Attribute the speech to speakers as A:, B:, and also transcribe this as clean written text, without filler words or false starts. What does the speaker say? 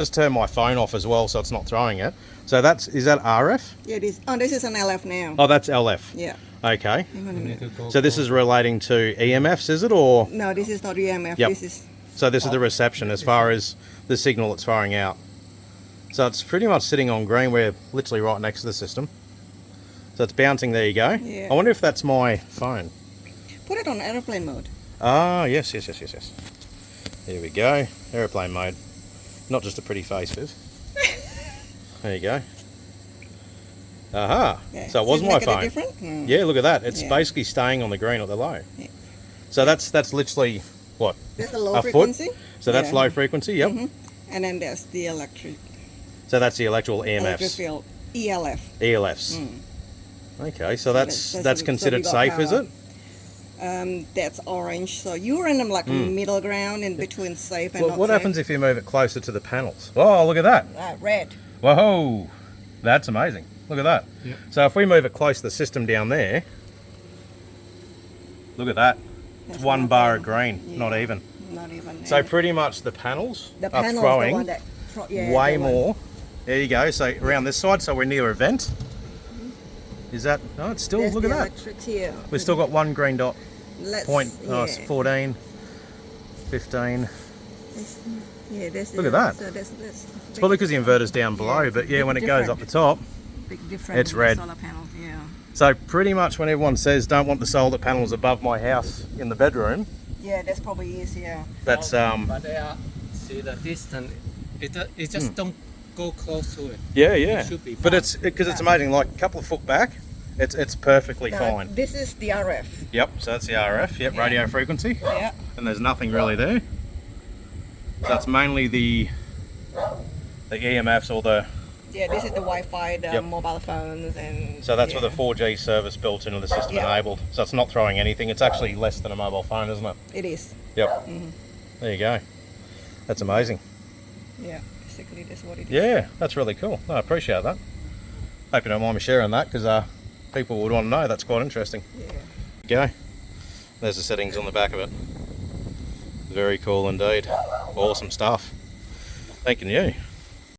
A: Just turn my phone off as well so it's not throwing it. So is that RF?
B: Yeah, it is. Oh, this is an LF now.
A: Oh, that's LF.
B: Yeah.
A: Okay.
B: Hang on a minute.
A: So this is relating to EMFs, is it, or?
B: No, this is not EMF.
A: Yep.
B: This is.
A: So this is the reception as far as the signal it's firing out. So it's pretty much sitting on green. We're literally right next to the system. So it's bouncing. There you go.
B: Yeah.
A: I wonder if that's my phone.
B: Put it on airplane mode.
A: Ah, yes. Here we go. Airplane mode. Not just a pretty face, Viv. There you go. Aha.
B: Yeah.
A: So it was my phone.
B: Different?
A: Yeah, look at that. It's
B: Yeah.
A: basically staying on the green or the low.
B: Yeah.
A: So that's literally what?
B: There's the low
A: a
B: frequency.
A: foot. So that's
B: Yeah.
A: low frequency. Yep.
B: And then there's the electric.
A: So that's the electrical
B: Electric
A: EMFs,
B: field. ELF.
A: ELFs. Okay, so that's
B: so
A: considered
B: we got
A: safe, is
B: power.
A: it?
B: That's orange. So you're in like middle ground in between safe and
A: Well,
B: not
A: what
B: safe.
A: happens if you move it closer to the panels? Oh, look at that!
B: Red.
A: Whoa, that's amazing. Look at that.
C: Yep.
A: So if we move it close to the system down there, look at that. It's
B: That's
A: one
B: not
A: bar
B: bad.
A: of green,
B: Yeah.
A: not even.
B: Not even.
A: So pretty much the panels
B: the
A: are
B: panel is the
A: throwing
B: one that
A: way more. There you go. So around this side, so we're near a vent. Is that? No, it's still.
B: There's
A: look
B: the
A: at that.
B: electric here.
A: We've still got one green dot.
B: Let's,
A: Point. Oh,
B: yeah.
A: it's 14, 15.
B: Yeah, there's
A: Look at that.
B: So that's
A: It's probably because the inverter's down below, but yeah, when it goes up the top.
B: big difference.
A: It's
B: in
A: red.
B: The solar panels, yeah.
A: So pretty much when everyone says don't want the solar panels above my house in the bedroom,
B: Yeah, that's probably is, yeah.
A: that's
C: But they are, see the distance. It just don't go close to it.
A: yeah.
C: It should be
A: But
C: fine.
A: it's because it's amazing. Like a couple of foot back, it's perfectly fine.
B: This is the RF.
A: Yep. So that's the RF. Yep. Radio frequency.
B: Yeah.
A: And there's nothing really there. So that's mainly the EMFs or the.
B: Yeah, this is the Wi-Fi, the
A: Yep.
B: mobile phones, and.
A: So that's
B: yeah.
A: with the 4G service built into the system
B: Yeah.
A: enabled. So it's not throwing anything. It's actually less than a mobile phone, isn't it?
B: It is.
A: Yep. There you go. That's amazing.
B: Yeah, basically that's what it is.
A: Yeah, that's really cool. No, I appreciate that. Hope you don't mind me sharing that because people would want to know. That's quite interesting.
B: Yeah.
A: Go. There's the settings on the back of it. Very cool indeed. Awesome stuff. Thank you.